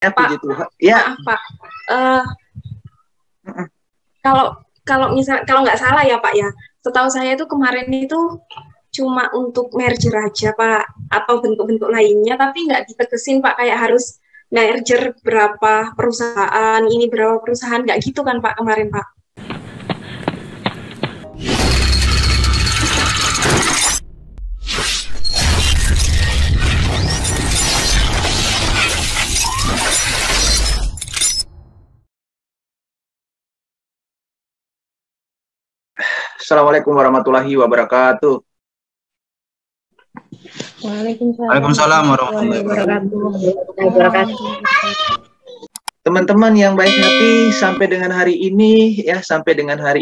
Ya, Pak, puji Tuhan. Ya. maaf Pak. Kalau nggak salah ya Pak ya, setahu saya itu kemarin itu cuma untuk merger aja Pak, atau bentuk-bentuk lainnya, tapi nggak ditegesin Pak kayak harus merger berapa perusahaan, ini berapa perusahaan, nggak gitu kan Pak kemarin Pak? Assalamualaikum warahmatullahi wabarakatuh. Waalaikumsalam warahmatullahi wabarakatuh. Teman-teman yang baik hati, sampai dengan hari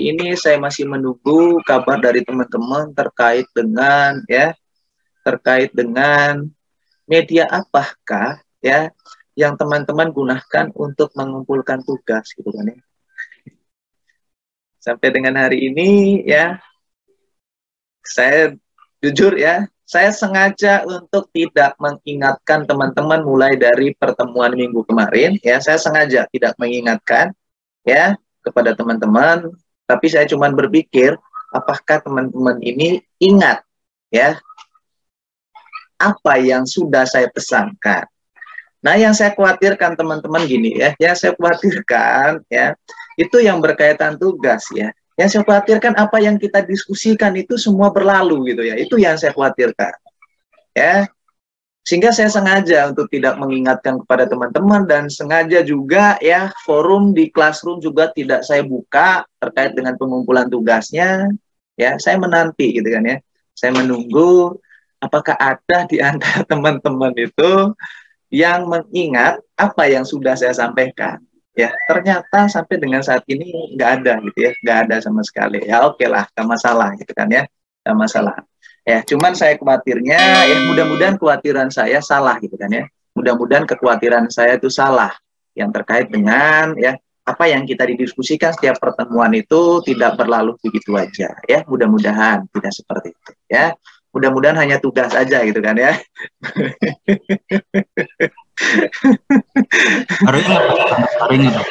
ini saya masih menunggu kabar dari teman-teman terkait dengan media apakah ya yang teman-teman gunakan untuk mengumpulkan tugas gitu kan ya. Sampai dengan hari ini ya, saya jujur ya, saya sengaja untuk tidak mengingatkan teman-teman mulai dari pertemuan minggu kemarin ya, saya sengaja tidak mengingatkan ya kepada teman-teman, tapi saya cuma berpikir apakah teman-teman ini ingat ya apa yang sudah saya pesankan. Nah, yang saya khawatirkan teman-teman gini ya, yang saya khawatirkan ya, itu yang berkaitan tugas ya. Yang saya khawatirkan apa yang kita diskusikan itu semua berlalu gitu ya. Itu yang saya khawatirkan. Ya. Sehingga saya sengaja untuk tidak mengingatkan kepada teman-teman, dan sengaja juga ya forum di Classroom juga tidak saya buka terkait dengan pengumpulan tugasnya. Ya, saya menanti gitu kan ya. Saya menunggu apakah ada di antara teman-teman itu yang mengingat apa yang sudah saya sampaikan. Ya, ternyata sampai dengan saat ini nggak ada gitu ya, nggak ada sama sekali. Ya oke lah, nggak masalah gitu kan ya, nggak masalah. Ya, cuman saya khawatirnya, ya mudah-mudahan kekhawatiran saya salah gitu kan ya. Mudah-mudahan kekhawatiran saya itu salah yang terkait dengan ya apa yang kita didiskusikan setiap pertemuan itu tidak berlalu begitu aja ya. Mudah-mudahan tidak seperti itu ya. Mudah-mudahan hanya tugas aja gitu kan ya. Baru ingat.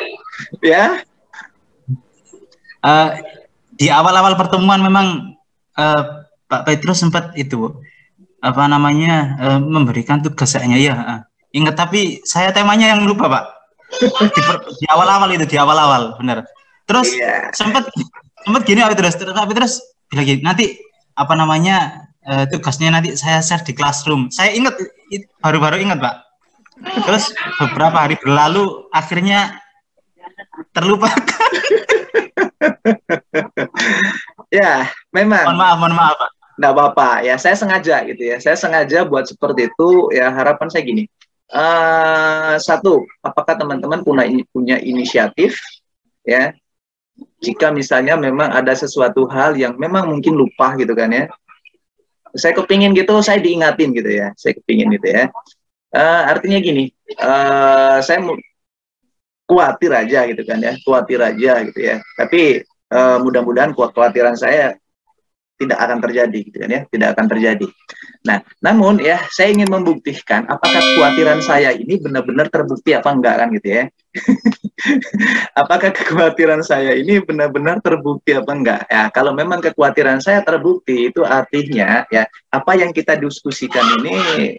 Ya. Di awal-awal pertemuan memang Pak Petrus sempat itu memberikan tugas kayaknya ya. Ingat, tapi saya temanya yang lupa Pak. Di awal-awal benar. Terus sempat gini Pak Petrus bilang gini, nanti tugasnya nanti saya share di Classroom. Saya ingat, baru-baru ingat Pak. Terus beberapa hari berlalu akhirnya terlupakan. Ya, memang. Mohon maaf Pak. Nggak apa-apa ya, saya sengaja gitu ya. Saya sengaja buat seperti itu ya. Harapan saya gini. Satu, apakah teman-teman punya inisiatif ya? Jika misalnya memang ada sesuatu hal yang memang mungkin lupa gitu kan ya. Saya kepingin gitu, saya diingatin gitu ya. Saya kepingin gitu ya. Artinya gini, saya khawatir aja gitu kan ya, khawatir aja gitu ya. Tapi mudah-mudahan kekhawatiran saya tidak akan terjadi gitu kan ya, tidak akan terjadi. Nah, namun ya saya ingin membuktikan apakah kekhawatiran saya ini benar-benar terbukti apa enggak kan gitu ya. Apakah kekhawatiran saya ini benar-benar terbukti apa enggak? Ya, kalau memang kekhawatiran saya terbukti, itu artinya ya apa yang kita diskusikan ini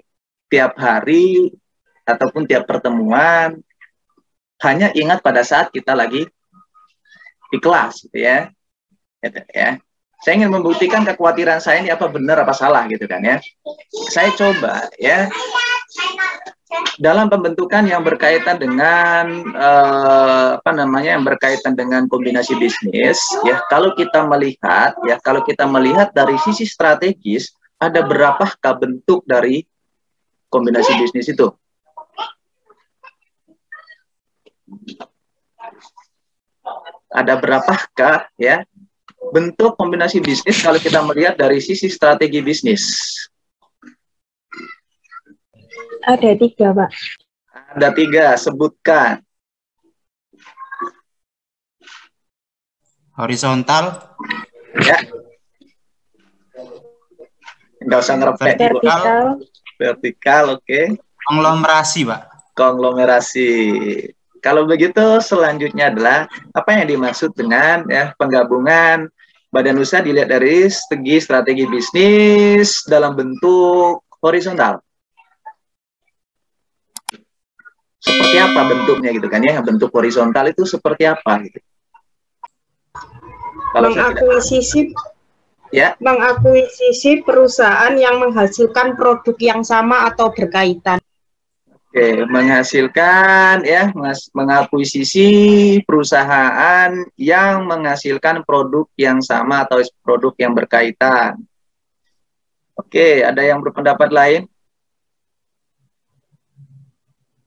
tiap hari ataupun tiap pertemuan hanya ingat pada saat kita lagi di kelas gitu ya. Gitu, ya. Saya ingin membuktikan kekhawatiran saya ini apa benar apa salah gitu kan ya. Saya coba ya dalam pembentukan yang berkaitan dengan yang berkaitan dengan kombinasi bisnis ya, kalau kita melihat dari sisi strategis, ada berapakah bentuk dari kombinasi bisnis itu? Ada berapakah ya bentuk kombinasi bisnis kalau kita melihat dari sisi strategi bisnis? Ada 3, Pak. Ada 3, sebutkan. Horizontal. Ya. Nggak usah ngerepek. Vertikal. Vertikal, oke. Konglomerasi, Pak. Konglomerasi. Kalau begitu selanjutnya adalah apa yang dimaksud dengan ya penggabungan badan usaha dilihat dari segi strategi bisnis dalam bentuk horizontal. Seperti apa bentuknya gitu kan ya? Bentuk horizontal itu seperti apa gitu. Kalau mengakuisisi perusahaan yang menghasilkan produk yang sama atau berkaitan. Oke, menghasilkan ya, mengakuisisi perusahaan yang menghasilkan produk yang sama atau produk yang berkaitan. Oke, ada yang berpendapat lain?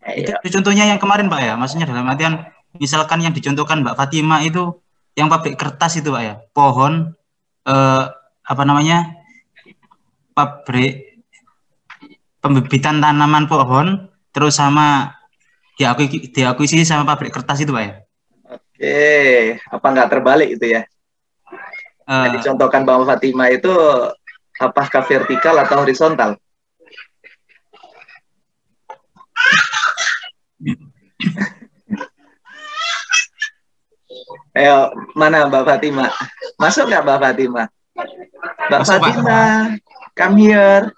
Itu contohnya yang kemarin Pak ya, maksudnya dalam artian misalkan yang dicontohkan Mbak Fatima itu yang pabrik kertas itu Pak ya, pohon apa namanya, pabrik pembibitan tanaman pohon terus sama diakuisisi sama pabrik kertas itu Pak ya. Oke, apa nggak terbalik itu ya? Yang dicontohkan Mbak Fatima itu apakah vertikal atau horizontal? Ayo, mana Mbak Fatima? Masuk nggak Mbak Fatima? Mbak Masuk, Fatima, come here.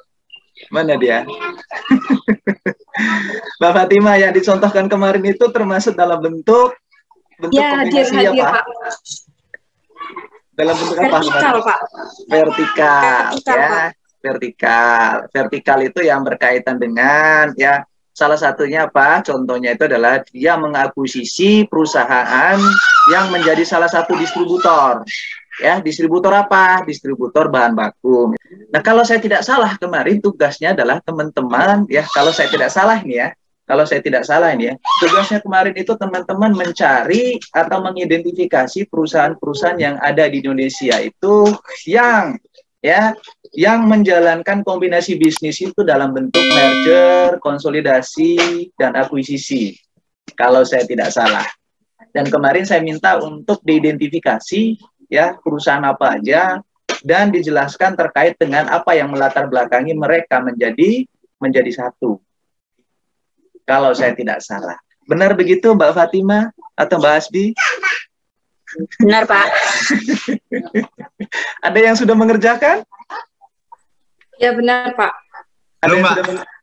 Mana dia? Mbak Fatima, yang dicontohkan kemarin itu termasuk dalam bentuk ya, kombinasi hadir, apa? Pak. Dalam bentuk apa? Vertikal, Pak. Vertikal, ya. Pak. Vertikal. Vertikal itu yang berkaitan dengan ya. Salah satunya apa? Contohnya itu adalah dia mengakuisisi perusahaan yang menjadi salah satu distributor. Ya, distributor apa? Distributor bahan baku. Nah, kalau saya tidak salah kemarin tugasnya adalah teman-teman ya, kalau saya tidak salah ini ya, tugasnya kemarin itu teman-teman mencari atau mengidentifikasi perusahaan-perusahaan yang ada di Indonesia itu yang menjalankan kombinasi bisnis itu dalam bentuk merger, konsolidasi, dan akuisisi. Kalau saya tidak salah. Dan kemarin saya minta untuk diidentifikasi ya perusahaan apa aja dan dijelaskan terkait dengan apa yang melatar belakangi mereka menjadi satu. Kalau saya tidak salah. Benar begitu Mbak Fatima atau Mbak Asbi? Benar, Pak. Ada yang sudah mengerjakan? Ya benar, Pak.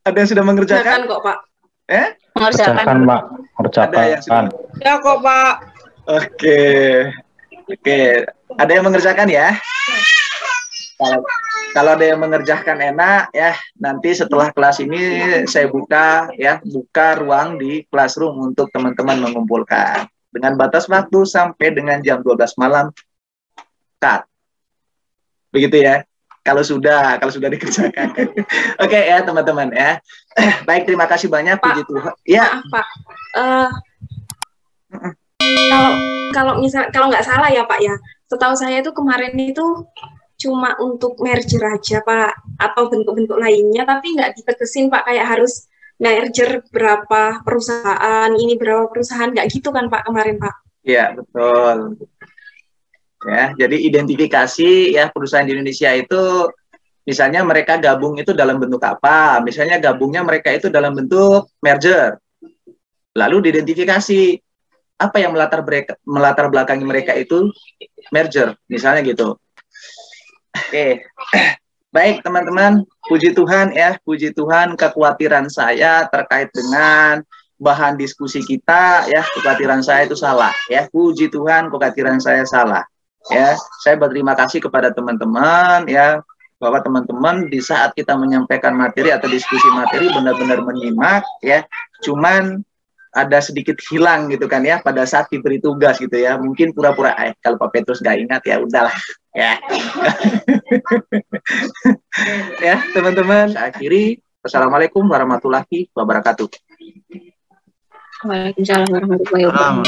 Ada yang sudah mengerjakan? Kok, Pak. Mengerjakan, Pak. Mengerjakan. Ya kok, Pak. Oke. Ada yang mengerjakan ya? Kalau ada yang mengerjakan enak ya, nanti setelah kelas ini saya buka ruang di classroom untuk teman-teman mengumpulkan. Dengan batas waktu sampai dengan jam 12 malam. Cut. Begitu ya. Kalau sudah dikerjakan. Oke ya teman-teman ya. Baik, terima kasih banyak. Pak, puji Tuhan. Ya, Pak. Kalau nggak salah ya Pak ya. Setahu saya itu kemarin itu cuma untuk merger aja Pak, atau bentuk-bentuk lainnya, tapi nggak ditegesin Pak kayak harus merger berapa perusahaan, ini berapa perusahaan, nggak gitu kan Pak kemarin Pak? Iya betul. Ya, jadi identifikasi ya perusahaan di Indonesia itu, misalnya mereka gabung itu dalam bentuk apa? Misalnya gabungnya mereka itu dalam bentuk merger. Lalu diidentifikasi apa yang melatar belakangi mereka itu merger, misalnya gitu. Oke. Baik teman-teman, puji Tuhan ya, puji Tuhan kekhawatiran saya terkait dengan bahan diskusi kita ya, kekhawatiran saya itu salah ya, puji Tuhan kekhawatiran saya salah. Ya, saya berterima kasih kepada teman-teman ya, bahwa teman-teman di saat kita menyampaikan materi atau diskusi materi benar-benar menyimak ya, cuman ada sedikit hilang gitu kan ya pada saat diberi tugas gitu ya, mungkin pura-pura kalau Pak Petrus nggak ingat ya udahlah ya. Ya teman-teman, saya akhiri. Assalamualaikum warahmatullahi wabarakatuh. Waalaikumsalam warahmatullahi wabarakatuh.